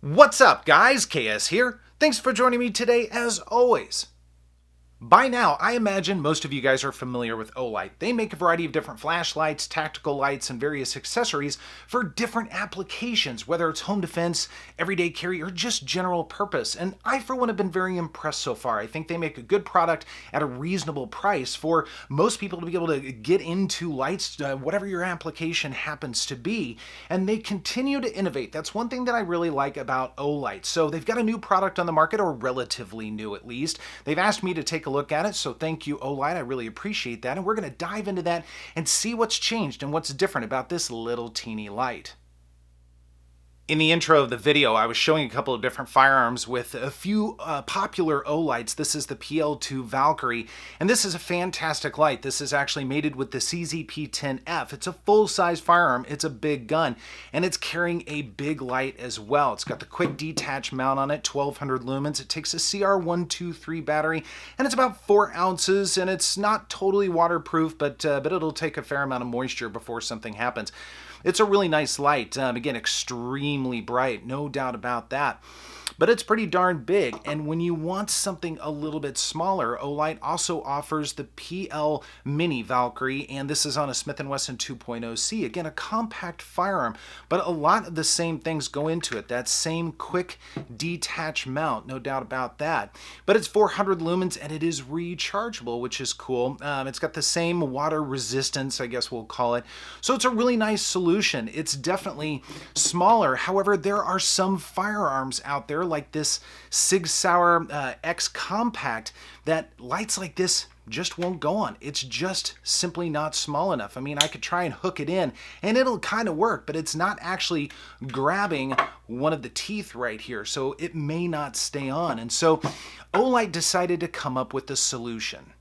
What's up, guys? KS here. Thanks for joining me today, as always. By now, I imagine most of you guys are familiar with Olight. They make a variety of different flashlights, tactical lights, and various accessories for different applications, whether it's home defense, everyday carry, or just general purpose. And I, for one, have been very impressed so far. I think they make a good product at a reasonable price for most people to be able to get into lights, whatever your application happens to be. And they continue to innovate. That's one thing that I really like about Olight. So they've got a new product on the market, or relatively new at least. They've asked me to take a look at it, so thank you, Olight. I really appreciate that, and we're going to dive into that and see what's changed and what's different about this little teeny light. In the intro of the video, I was showing a couple of different firearms with a few popular Olights. This is the PL2 Valkyrie, and this is a fantastic light. This is actually mated with the CZP-10F. It's a full-size firearm, it's a big gun, and it's carrying a big light as well. It's got the quick detach mount on it, 1200 lumens. It takes a CR123 battery, and it's about 4 ounces, and it's not totally waterproof, but it'll take a fair amount of moisture before something happens. It's a really nice light. Again, extremely bright, no doubt about that. But it's pretty darn big, and when you want something a little bit smaller, Olight also offers the PL Mini Valkyrie, and this is on a Smith & Wesson 2.0C. Again, a compact firearm, but a lot of the same things go into it. That same quick detach mount, no doubt about that. But it's 400 lumens, and it is rechargeable, which is cool. It's got the same water resistance, I guess we'll call it. So it's a really nice solution. It's definitely smaller. However, there are some firearms out there like this Sig Sauer X Compact that lights like this just won't go on. It's just simply not small enough. I mean, I could try and hook it in and it'll kind of work, but it's not actually grabbing one of the teeth right here, so it may not stay on. And so Olight decided to come up with a solution.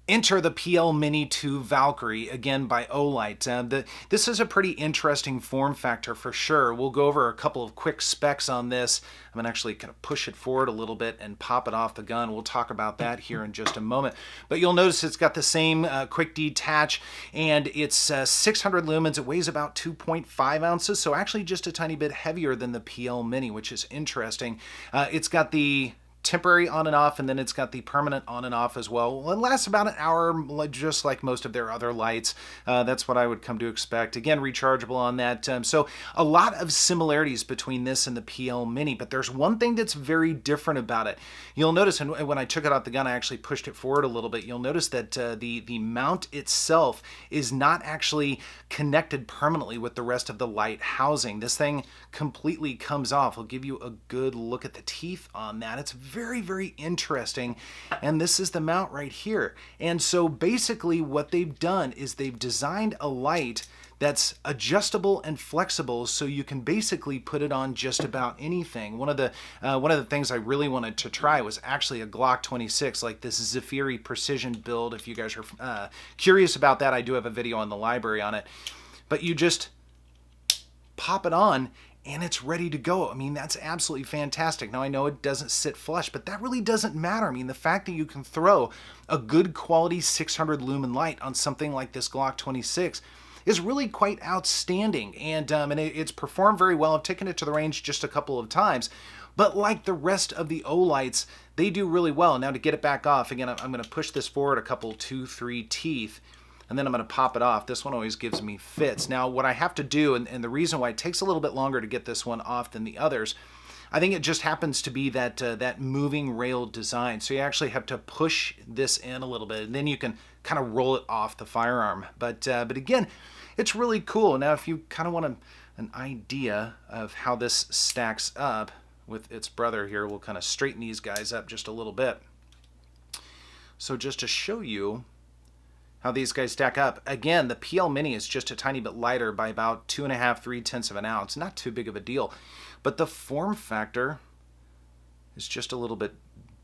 Enter the PL Mini 2 Valkyrie, again by Olight. This is a pretty interesting form factor for sure. We'll go over a couple of quick specs on this. I'm going to actually kind of push it forward a little bit and pop it off the gun. We'll talk about that here in just a moment. But you'll notice it's got the same quick detach, and it's 600 lumens. It weighs about 2.5 ounces, so actually just a tiny bit heavier than the PL Mini, which is interesting. It's got the temporary on and off, and then it's got the permanent on and off as well. It lasts about an hour, just like most of their other lights. That's what I would come to expect. Again, rechargeable on that. So a lot of similarities between this and the PL Mini, but there's one thing that's very different about it. You'll notice, and when I took it out the gun, I actually pushed it forward a little bit. You'll notice that the mount itself is not actually connected permanently with the rest of the light housing. This thing completely comes off. I'll give you a good look at the teeth on that. It's very, very interesting, and this is the mount right here. And so basically what they've done is they've designed a light that's adjustable and flexible, so you can basically put it on just about anything. One of the things I really wanted to try was actually a Glock 26, like this Zafiri precision build. If you guys are curious about that, I do have a video on the library on it. But you just pop it on and it's ready to go. I mean, that's absolutely fantastic. Now, I know it doesn't sit flush, but that really doesn't matter. I mean, the fact that you can throw a good quality 600 lumen light on something like this Glock 26 is really quite outstanding, and it's performed very well. I've taken it to the range just a couple of times, but like the rest of the Olights, they do really well. Now, to get it back off, again, I'm going to push this forward a couple, 2-3 teeth, and then I'm going to pop it off. This one always gives me fits. Now, what I have to do, and the reason why it takes a little bit longer to get this one off than the others, I think it just happens to be that that moving rail design. So you actually have to push this in a little bit, and then you can kind of roll it off the firearm. But again, it's really cool. Now, if you kind of want an idea of how this stacks up with its brother here, we'll kind of straighten these guys up just a little bit. So just to show you how these guys stack up. Again, the PL Mini is just a tiny bit lighter by about 2.5–3 of an ounce. Not too big of a deal. But the form factor is just a little bit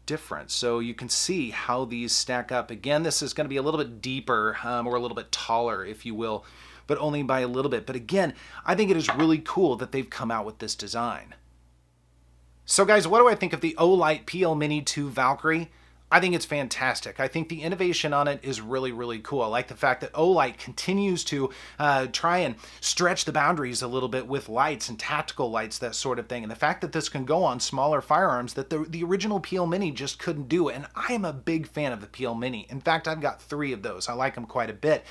different. So you can see how these stack up. Again, this is going to be a little bit deeper or a little bit taller, if you will, but only by a little bit. But again, I think it is really cool that they've come out with this design. So guys, what do I think of the Olight PL Mini 2 Valkyrie? I think it's fantastic. I think the innovation on it is really, really cool. I like the fact that Olight continues to try and stretch the boundaries a little bit with lights and tactical lights, that sort of thing. And the fact that this can go on smaller firearms that the original PL Mini just couldn't do. And I am a big fan of the PL Mini. In fact, I've got 3 of those. I like them quite a bit.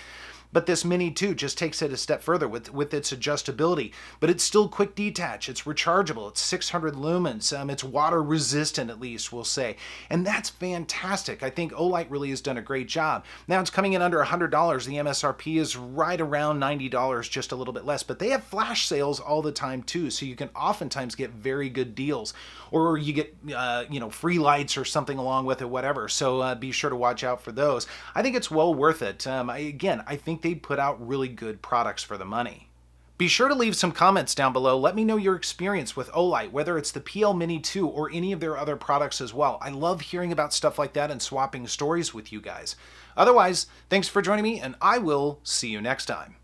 But this Mini 2 just takes it a step further with its adjustability. But it's still quick detach. It's rechargeable. It's 600 lumens. It's water resistant, at least, we'll say. And that's fantastic. I think Olight really has done a great job. Now it's coming in under $100. The MSRP is right around $90, just a little bit less. But they have flash sales all the time, too. So you can oftentimes get very good deals. Or you get, free lights or something along with it, whatever. So be sure to watch out for those. I think it's well worth it. I think they put out really good products for the money. Be sure to leave some comments down below. Let me know your experience with Olight, whether it's the PL Mini 2 or any of their other products as well. I love hearing about stuff like that and swapping stories with you guys. Otherwise, thanks for joining me, and I will see you next time.